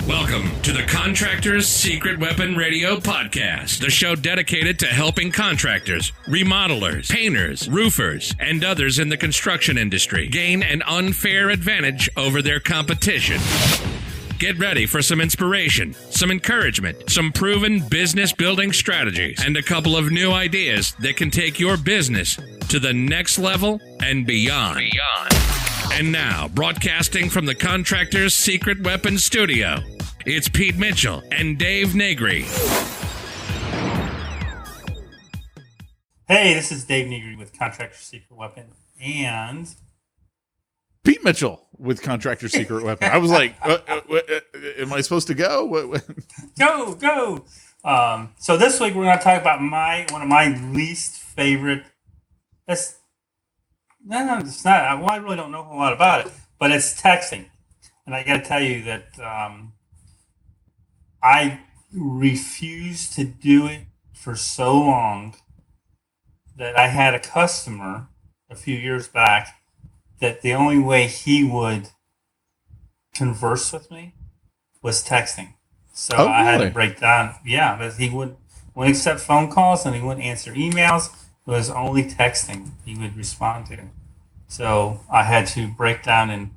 Welcome to the Contractors Secret Weapon Radio Podcast, the show dedicated to helping contractors, remodelers, painters, roofers, and others in the construction industry gain an unfair advantage over their competition. Get ready for some inspiration, some encouragement, some proven business building strategies, and a couple of new ideas that can take your business to the next level and beyond. And now, broadcasting from the Contractors Secret Weapon Studio, it's Pete Mitchell and Dave Negri. Hey, this is Dave Negri with Contractors Secret Weapon and Pete Mitchell with Contractor Secret Weapon. I was like, am I supposed to go? What? Go. So this week we're going to talk about one of my least favorite. It's not. Well, I really don't know a whole lot about it, but it's texting. And I got to tell you that I refused to do it for so long that I had a customer a few years back that the only way he would converse with me was texting. So I had to break down. Yeah, but he wouldn't accept phone calls and he wouldn't answer emails. It was only texting he would respond to. So I had to break down and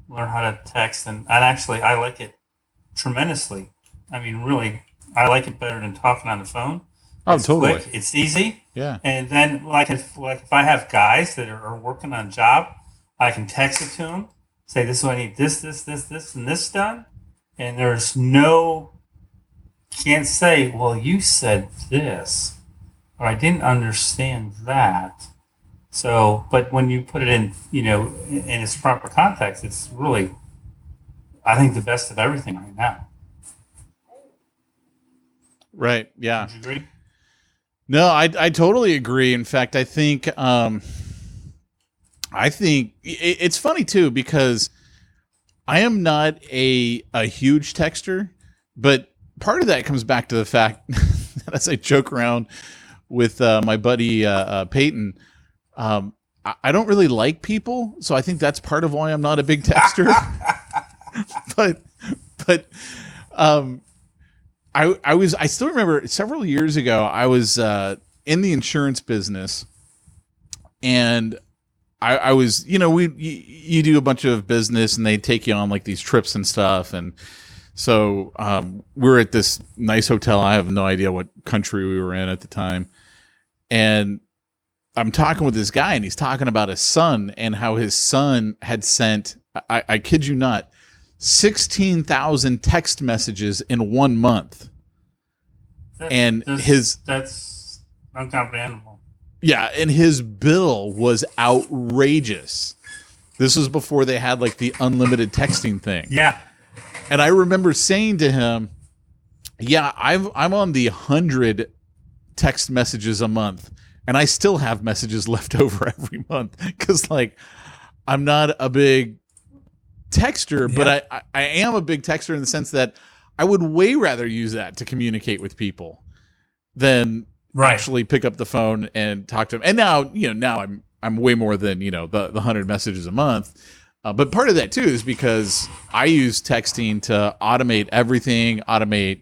learn how to text. And actually, I like it tremendously. I mean, really, I like it better than talking on the phone. It's totally quick. It's easy. Yeah. And then, if I have guys that are working on a job, I can text it to them, say, this is what I need, this, and this done. And there's can't say, well, you said this, or I didn't understand that. So, but when you put it in, in its proper context, it's really, I think, the best of everything right now. Right. Yeah. Would you agree? No, I totally agree. In fact, I think it's funny too, because I am not a huge texter, but part of that comes back to the fact that as I joke around with my buddy Peyton, I don't really like people, so I think that's part of why I'm not a big texter. but I still remember several years ago I was in the insurance business, and I was, you do a bunch of business and they take you on like these trips and stuff. And so we're at this nice hotel. I have no idea what country we were in at the time. And I'm talking with this guy, and he's talking about his son and how his son had sent, I kid you not, 16,000 text messages in 1 month. That's uncomprehendable. Yeah, and his bill was outrageous. This was before they had like the unlimited texting thing. Yeah. And I remember saying to him, yeah, I'm on the 100 text messages a month, and I still have messages left over every month because, like, I'm not a big texter, yeah. But I am a big texter in the sense that I would way rather use that to communicate with people than actually pick up the phone and talk to them. And now I'm way more than, the 100 messages a month. But part of that too is because I use texting to automate everything, automate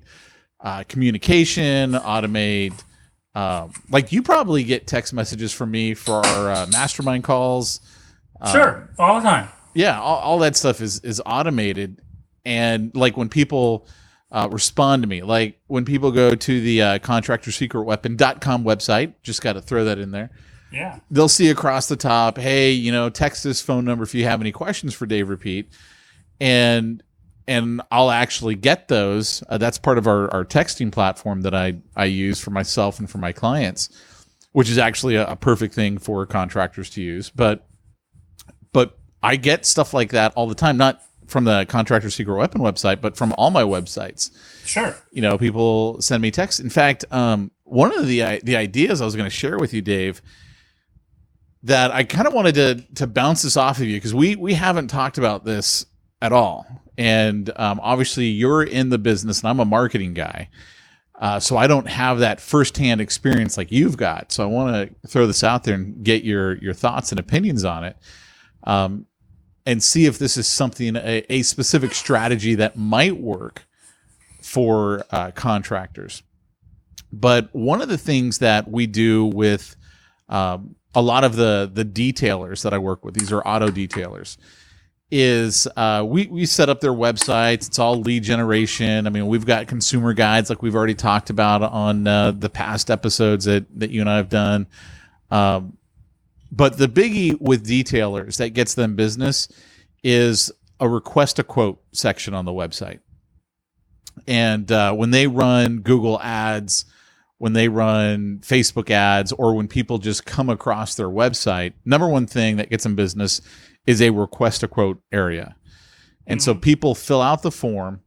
communication, automate, like you probably get text messages from me for our mastermind calls. Sure. All the time. Yeah. All that stuff is automated. And like when people respond to me, like when people go to the contractorsecretweapon.com website, just got to throw that in there. Yeah. They'll see across the top, hey, text this phone number if you have any questions for Dave Repeat. And I'll actually get those. That's part of our texting platform that I use for myself and for my clients, which is actually a perfect thing for contractors to use. But I get stuff like that all the time, not from the Contractor Secret Weapon website, but from all my websites. Sure. People send me texts. In fact, one of the ideas I was going to share with you, Dave, that I kind of wanted to bounce this off of you, because we haven't talked about this at all. And obviously you're in the business and I'm a marketing guy. So I don't have that firsthand experience like you've got. So I want to throw this out there and get your thoughts and opinions on it. And see if this is something, a specific strategy that might work for contractors. But one of the things that we do with a lot of the detailers that I work with, these are auto detailers, is we set up their websites. It's all lead generation. I mean, we've got consumer guides like we've already talked about on the past episodes that you and I have done. But the biggie with detailers that gets them business is a request a quote section on the website. And when they run Google ads, when they run Facebook ads, or when people just come across their website, number one thing that gets them business is a request a quote area. And so people fill out the form.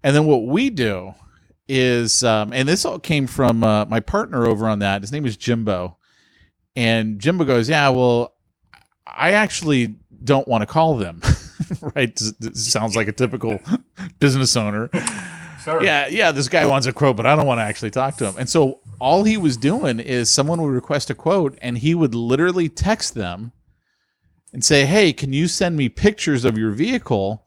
And then what we do is, and this all came from my partner over on that. His name is Jimbo. And Jimbo goes, yeah, well, I actually don't want to call them. Right? This sounds like a typical business owner. Sure. Yeah, this guy wants a quote, but I don't want to actually talk to him. And so all he was doing is someone would request a quote, and he would literally text them and say, hey, can you send me pictures of your vehicle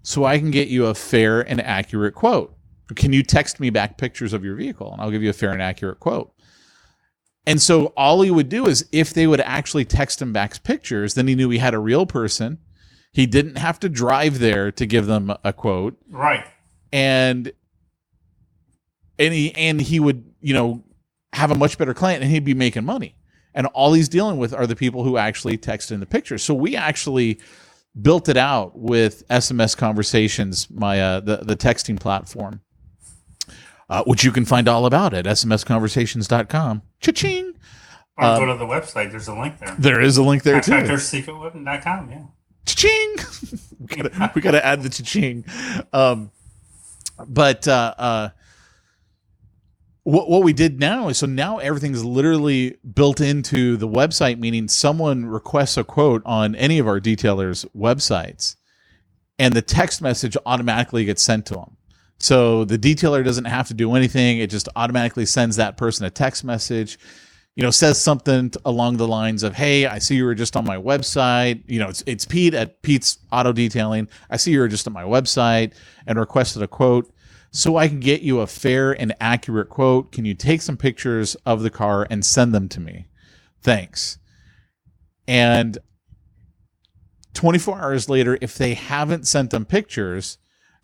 so I can get you a fair and accurate quote? Or can you text me back pictures of your vehicle, and I'll give you a fair and accurate quote? And so all he would do is, if they would actually text him back pictures, then he knew he had a real person. He didn't have to drive there to give them a quote. Right. And he would, have a much better client, and he'd be making money. And all he's dealing with are the people who actually text in the pictures. So we actually built it out with SMS Conversations, my the texting platform, which you can find all about at smsconversations.com. Cha-ching! Or go to the website. There's a link there. There is a link there, too. ContractorsSecretWeapon.com, yeah. Cha-ching! we gotta add the cha-ching. What we did now is, so now everything's literally built into the website, meaning someone requests a quote on any of our detailers' websites, and the text message automatically gets sent to them. So the detailer doesn't have to do anything. It just automatically sends that person a text message, says something along the lines of, hey, I see you were just on my website. It's Pete at Pete's Auto Detailing. I see you were just on my website and requested a quote. So I can get you a fair and accurate quote. Can you take some pictures of the car and send them to me? Thanks. And 24 hours later, if they haven't sent them pictures,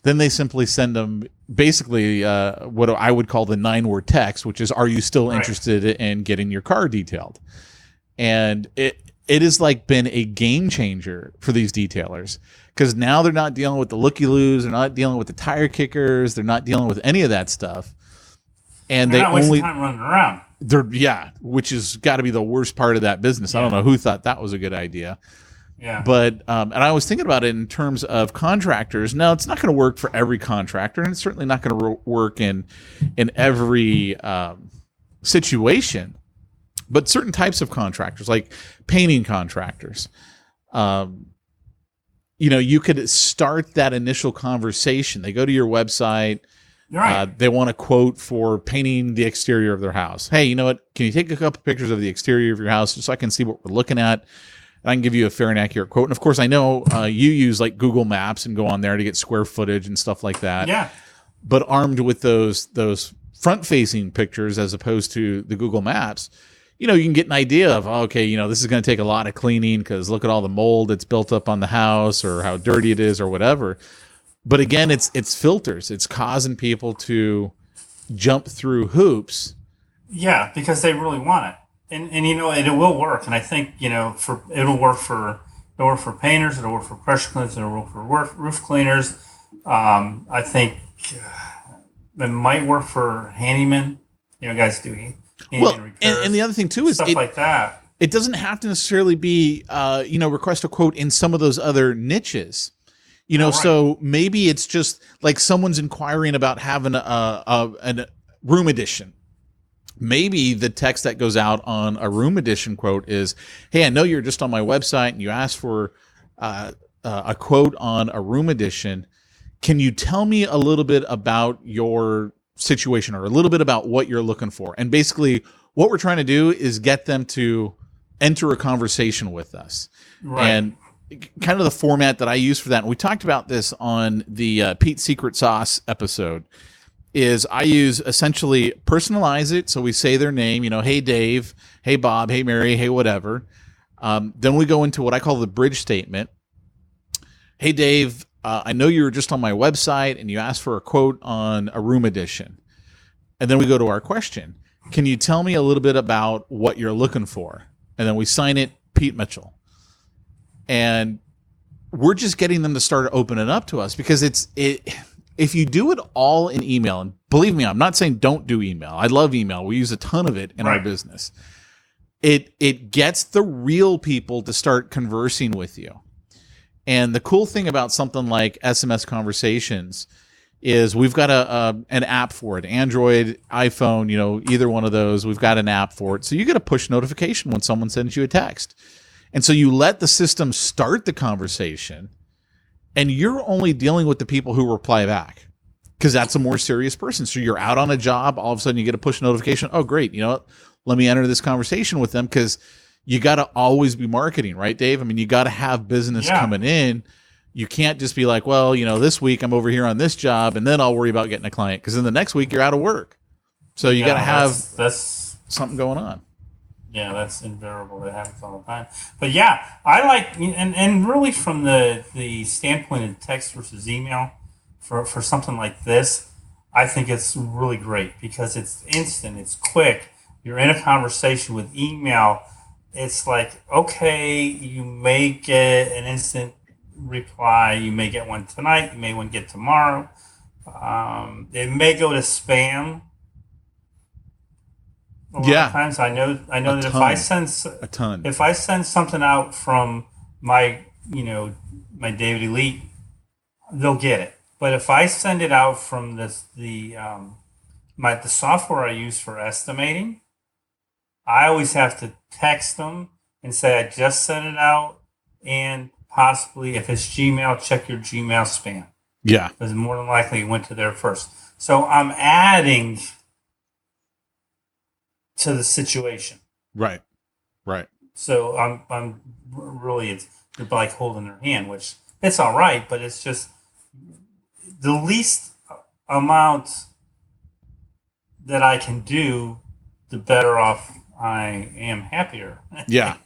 then they simply send them basically what I would call the 9-word text, which is, are you still interested in getting your car detailed? And it has been a game changer for these detailers, because now they're not dealing with the looky-loos, they're not dealing with the tire kickers, they're not dealing with any of that stuff, and they're not wasting time running around. Which has got to be the worst part of that business. Yeah. I don't know who thought that was a good idea. Yeah. But and I was thinking about it in terms of contractors. Now, it's not going to work for every contractor, and it's certainly not going to work in every situation. But certain types of contractors, like painting contractors, you could start that initial conversation. They go to your website. Right. They want a quote for painting the exterior of their house. Hey, you know what? Can you take a couple pictures of the exterior of your house just so I can see what we're looking at? And I can give you a fair and accurate quote. And of course, I know you use like Google Maps and go on there to get square footage and stuff like that. Yeah. But armed with those front-facing pictures as opposed to the Google Maps, you can get an idea of, okay, this is going to take a lot of cleaning because look at all the mold that's built up on the house, or how dirty it is, or whatever. But again, it's filters. It's causing people to jump through hoops. Yeah, because they really want it. And it will work. And I think, it'll work for painters, it'll work for pressure cleaners, it'll work for roof cleaners. I think it might work for handymen. Guys do handyman repairs. And the other thing too is stuff like that. It doesn't have to necessarily be, request a quote in some of those other niches. Right. So maybe it's just like someone's inquiring about having a room addition. Maybe the text that goes out on a room edition quote is, hey, I know you're just on my website and you asked for a quote on a room edition. Can you tell me a little bit about your situation, or a little bit about what you're looking for? And basically what we're trying to do is get them to enter a conversation with us. Right. And kind of the format that I use for that. And we talked about this on the Pete's Secret Sauce episode. is I use essentially personalize it. So we say their name, hey Dave, hey Bob, hey Mary, hey whatever. Then we go into what I call the bridge statement. Hey Dave, I know you were just on my website and you asked for a quote on a room addition. And then we go to our question. Can you tell me a little bit about what you're looking for? And then we sign it, Pete Mitchell. And we're just getting them to start opening up to us because if you do it all in email, and believe me, I'm not saying don't do email. I love email. We use a ton of it in our business. It gets the real people to start conversing with you. And the cool thing about something like SMS Conversations is we've got an app for it. Android, iPhone, either one of those, we've got an app for it. So you get a push notification when someone sends you a text. And so you let the system start the conversation, and you're only dealing with the people who reply back because that's a more serious person. So you're out on a job, all of a sudden you get a push notification. Oh, great. You know what? Let me enter this conversation with them because you got to always be marketing, right, Dave? I mean, you got to have business coming in. You can't just be like, well, this week I'm over here on this job and then I'll worry about getting a client because then the next week you're out of work. So you got to have that's something going on. Yeah, that's invariable. That happens all the time. But yeah, I like, and really from the standpoint of text versus email, for something like this, I think it's really great because it's instant, it's quick. You're in a conversation. With email, it's like, okay, you may get an instant reply. You may get one tonight. You may want to get tomorrow. It may go to spam. A lot of times, I know that if I send something out from my my David Elite, they'll get it. But if I send it out from the software I use for estimating, I always have to text them and say I just sent it out, and possibly if it's Gmail, check your Gmail spam. Yeah, because more than likely it went to there first. So I'm adding to the situation. Right. So I'm really, it's like holding their hand, which it's all right, but it's just the least amount that I can do, the better off I am, happier. Yeah.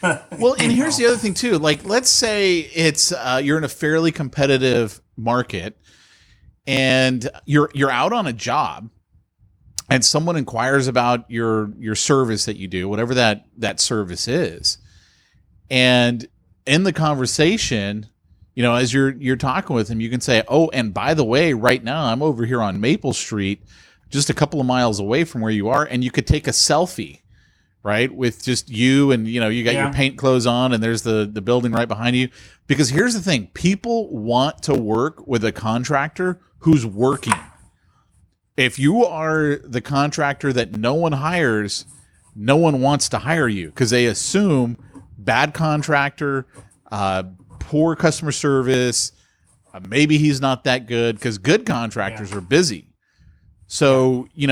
Well, and here's the other thing too. Like, let's say it's you're in a fairly competitive market and you're out on a job. And someone inquires about your service that you do, whatever that service is. And in the conversation, as you're talking with them, you can say, oh, and by the way, right now I'm over here on Maple Street, just a couple of miles away from where you are. And you could take a selfie, right, with just you and, you got your paint clothes on and there's the building right behind you. Because here's the thing, people want to work with a contractor who's working. If you are the contractor that no one hires, no one wants to hire you because they assume bad contractor, poor customer service, maybe he's not that good because good contractors are busy. So, you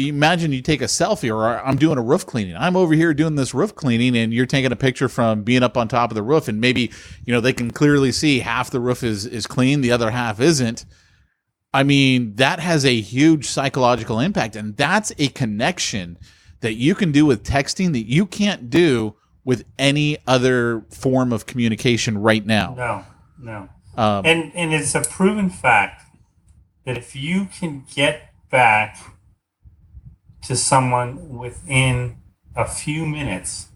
imagine you take a selfie or I'm doing a roof cleaning. I'm over here doing this roof cleaning and you're taking a picture from being up on top of the roof and maybe, they can clearly see half the roof is clean, the other half isn't. I mean, that has a huge psychological impact, and that's a connection that you can do with texting that you can't do with any other form of communication right now. No. And it's a proven fact that if you can get back to someone within a few minutes,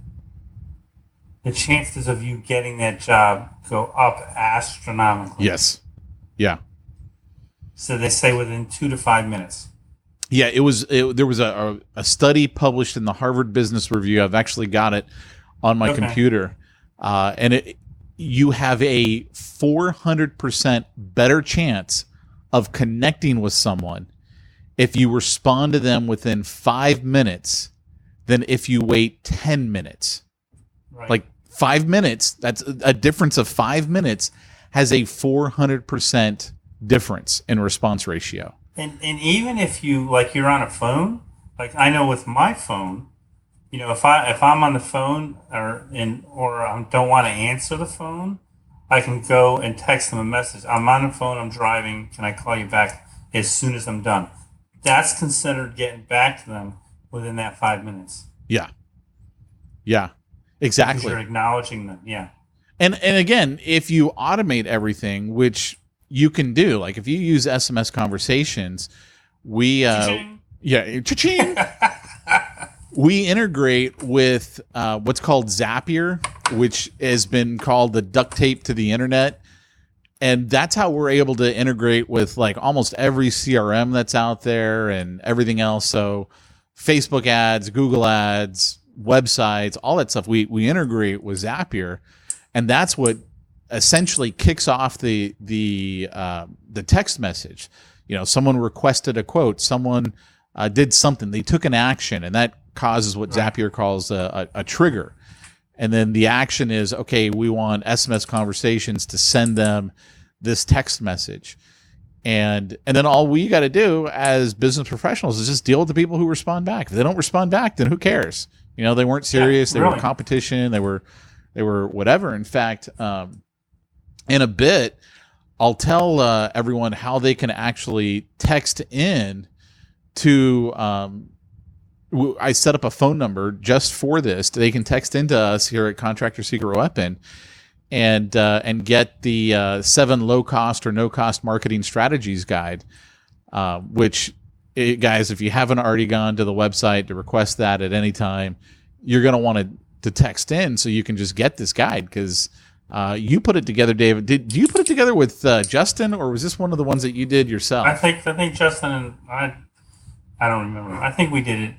the chances of you getting that job go up astronomically. Yes. Yeah. So they say within 2 to 5 minutes. Yeah, there was a study published in the Harvard Business Review. I've actually got it on my computer. And you have a 400% better chance of connecting with someone if you respond to them within 5 minutes than if you wait 10 minutes. Right. Like 5 minutes, that's a difference of 5 minutes has a 400% difference in response ratio. And even if you're on a phone, like I know with my phone, if I'm on the phone or I don't want to answer the phone, I can go and text them a message. I'm on the phone, I'm driving, can I call you back as soon as I'm done? that's considered getting back to them within that 5 minutes. Yeah. Yeah. Because Exactly. you're acknowledging them. Yeah. And again, if you automate everything, which you can do, like if you use SMS conversations, we Cha-ching. yeah, cha-ching. We integrate with what's called Zapier, which has been called the duct tape to the internet. And that's how we're able to integrate with like almost every CRM that's out there and everything else. So Facebook ads, Google ads, websites, all that stuff, we integrate with Zapier. And that's what essentially kicks off the text message. You know, someone requested a quote, someone did something, they took an action, and that causes what Zapier calls a trigger. And then the action is, okay, we want SMS conversations to send them this text message. And then all we got to do as business professionals is just deal with the people who respond back. If they don't respond back, then who cares? You know, they weren't serious. They were competition. They were whatever. In fact, in a bit, I'll tell everyone how they can actually text in to I set up a phone number just for this. They can text into us here at Contractor Secret Weapon and get the 7 low-cost or no-cost marketing strategies guide, which, guys, if you haven't already gone to the website to request that at any time, you're going to want to text in so you can just get this guide because you put it together, David. Did you put it together with Justin, or was this one of the ones that you did yourself? I think Justin and I don't remember. I think we did it.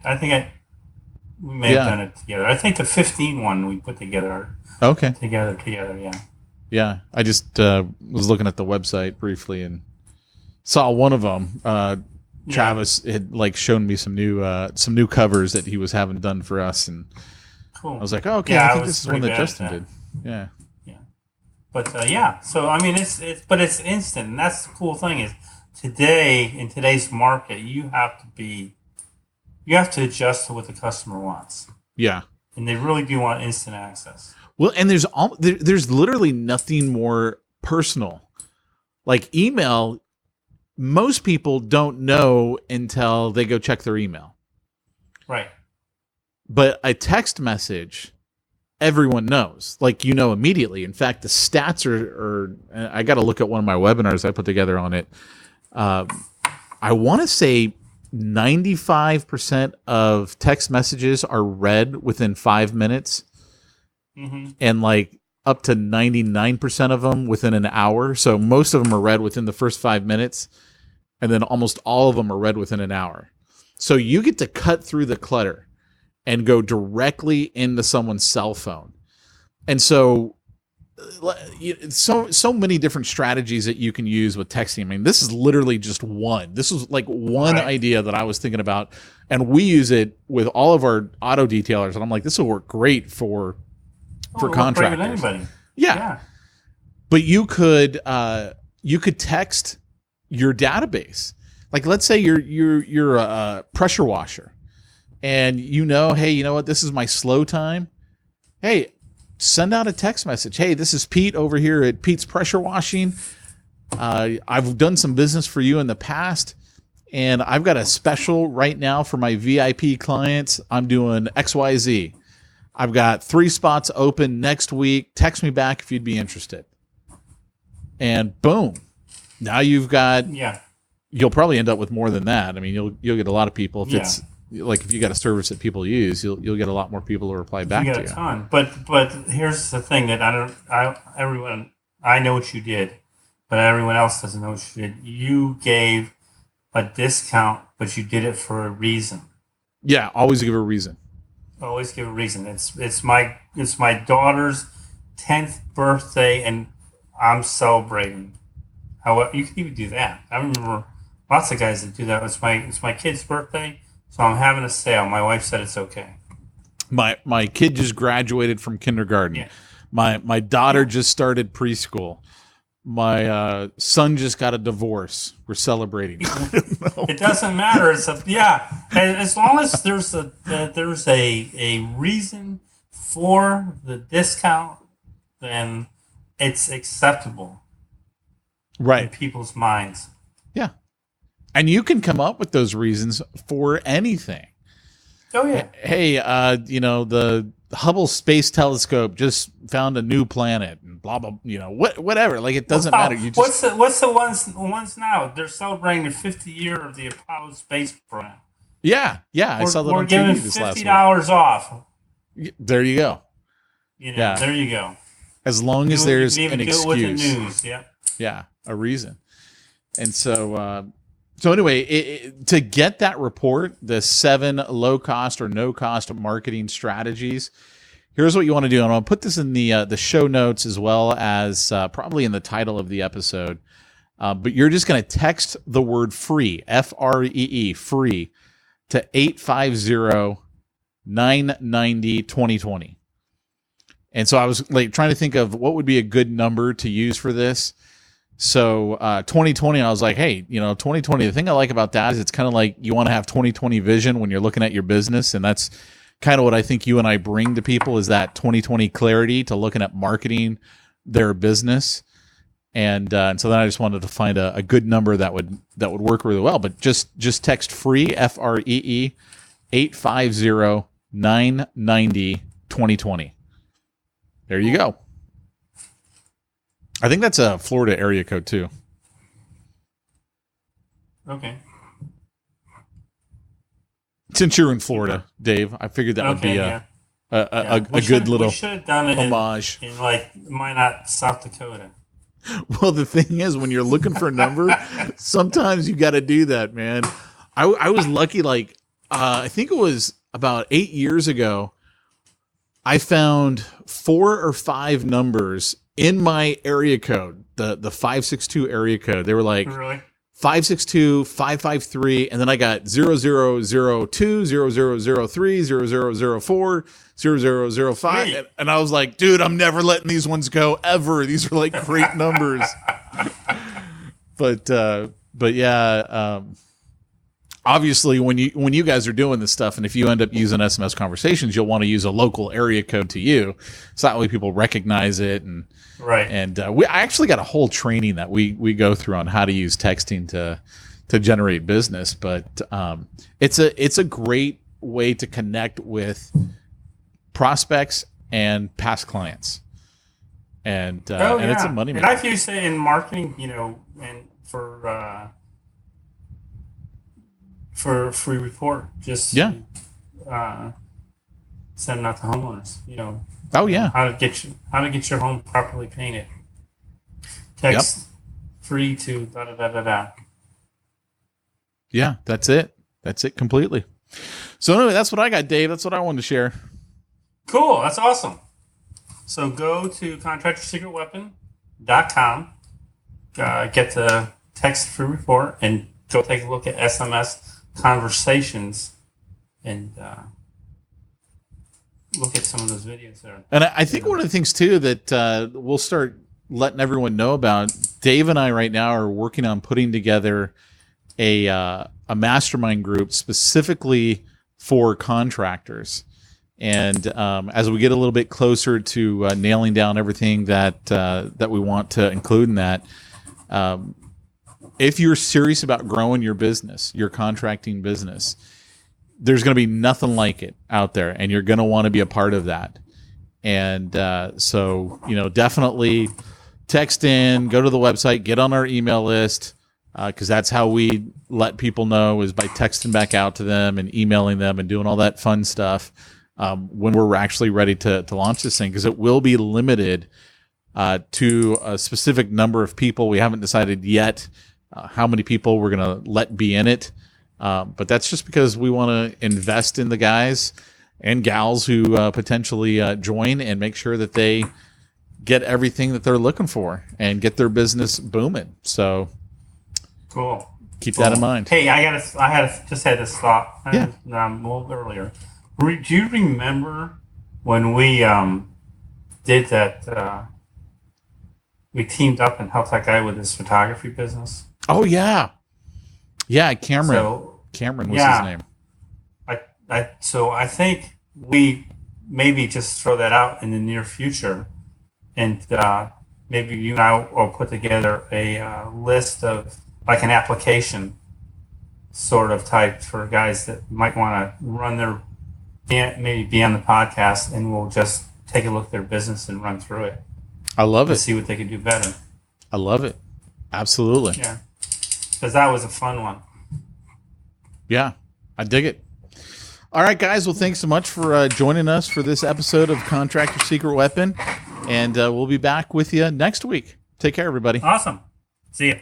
We may have done it together. I think the 15 one we put together. Okay. Together, yeah. Yeah, I just was looking at the website briefly and saw one of them. Travis had like shown me some new covers that he was having done for us, and cool. I was like, oh, okay, I think this is one that Justin did. Yeah. Yeah. But so I mean, it's instant, and that's the cool thing is today in today's market, you have to adjust to what the customer wants. Yeah. And they really do want instant access. Well, and there's literally nothing more personal. Like email, most people don't know until they go check their email. Right. But a text message, everyone knows. Like, you know immediately. In fact, the stats are I got to look at one of my webinars I put together on it. I want to say 95% of text messages are read within 5 minutes. Mm-hmm. And like up to 99% of them within an hour. So most of them are read within the first 5 minutes, and then almost all of them are read within an hour. So you get to cut through the clutter and go directly into someone's cell phone. And so many different strategies that you can use with texting. I mean, this is literally just one. This was like one idea that I was thinking about, and we use it with all of our auto detailers. And I'm like, this will work great for contractors. Anybody. Yeah. But you could text your database. Like, let's say you're a pressure washer, and hey, you know what? This is my slow time. Hey, send out a text message. Hey, this is Pete over here at Pete's Pressure Washing. I've done some business for you in the past, and I've got a special right now for my VIP clients. I'm doing XYZ. I've got 3 spots open next week. Text me back if you'd be interested. And boom. Now you've got... Yeah. You'll probably end up with more than that. I mean, you'll get a lot of people. If it's like if you got a service that people use, you'll get a lot more people to reply back to you. You get a ton. But here's the thing that I know what you did, but everyone else doesn't know what you did. You gave a discount, but you did it for a reason. Yeah, always give a reason. Always give a reason. It's my daughter's 10th birthday, and I'm celebrating. However, you can even do that. I remember lots of guys that do that. It's my kid's birthday, so I'm having a sale. My wife said it's okay. My kid just graduated from kindergarten. Yeah. My daughter just started preschool. My son just got a divorce. We're celebrating. It doesn't matter. And as long as there's a reason for the discount, then it's acceptable. Right. In people's minds. Yeah. And you can come up with those reasons for anything. Oh yeah. Hey, the Hubble Space Telescope just found a new planet, and blah blah. Whatever. Like, it doesn't matter. You just what's the ones now? They're celebrating the 50th year of the Apollo space program. Yeah. I saw that on TV this last week. $50 off. There you go. There you go. As long as there's you can an even do it with the excuse. news. Yeah. Yeah, a reason. And so anyway, to get that report, the 7 low-cost or no-cost marketing strategies, here's what you want to do. And I'll put this in the show notes as well as probably in the title of the episode. But you're just going to text the word free, FREE, free, to 850-990-2020. And so I was like trying to think of what would be a good number to use for this. So 2020, I was like, hey, 2020, the thing I like about that is it's kind of like you want to have 2020 vision when you're looking at your business. And that's kind of what I think you and I bring to people, is that 2020 clarity to looking at marketing their business. And so then I just wanted to find a good number that would work really well. But just text free, FREE, 850-990-2020. There you go. I think that's a Florida area code too. Okay. Since you're in Florida, Dave, I figured that would be a good little we should have done it homage. in why not South Dakota? Well, the thing is, when you're looking for a number, sometimes you got to do that, man. I was lucky. Like, I think it was about 8 years ago, I found 4 or 5 numbers in my area code, the 562 area code. They were like, really? 562, 553, and then I got 0002, 0003, 0004, 0005. And I was like, dude, I'm never letting these ones go ever. These are like great numbers. But yeah, obviously when you guys are doing this stuff, and if you end up using SMS conversations, you'll want to use a local area code to you, so that way people recognize it. And right. And I actually got a whole training that we go through on how to use texting to generate business. But it's a great way to connect with prospects and past clients. And it's a money maker. And I've used it in marketing, and for a free report, just send them out to homeowners. Oh yeah, how to get your home properly painted. Text free to da da da da da. Yeah, that's it. That's it completely. So anyway, that's what I got, Dave. That's what I wanted to share. Cool. That's awesome. So go to contractorsecretweapon.com, get the text free report, and go take a look at SMS conversations, and look at some of those videos there. And I think one of the things too that we'll start letting everyone know about, Dave and I right now are working on putting together a mastermind group specifically for contractors. And as we get a little bit closer to nailing down everything that we want to include in that, if you're serious about growing your business, your contracting business, there's going to be nothing like it out there, and you're going to want to be a part of that. And so, definitely text in, go to the website, get on our email list, because that's how we let people know, is by texting back out to them and emailing them and doing all that fun stuff when we're actually ready to launch this thing, because it will be limited to a specific number of people. We haven't decided yet how many people we're going to let be in it. But that's just because we want to invest in the guys and gals who potentially join, and make sure that they get everything that they're looking for and get their business booming. So cool. Keep that in mind. Hey, just had this thought. Yeah. A little earlier. Do you remember when we did that? We teamed up and helped that guy with his photography business. Oh yeah, yeah. Cameron was his name. So I think we maybe just throw that out in the near future, and maybe you and I will put together a list of, like, an application sort of type for guys that might want to run their, maybe be on the podcast, and we'll just take a look at their business and run through it. I love it. See what they can do better. I love it. Absolutely. Yeah. Because that was a fun one. Yeah, I dig it. All right, guys. Well, thanks so much for joining us for this episode of Contractor Secret Weapon. And we'll be back with you next week. Take care, everybody. Awesome. See you.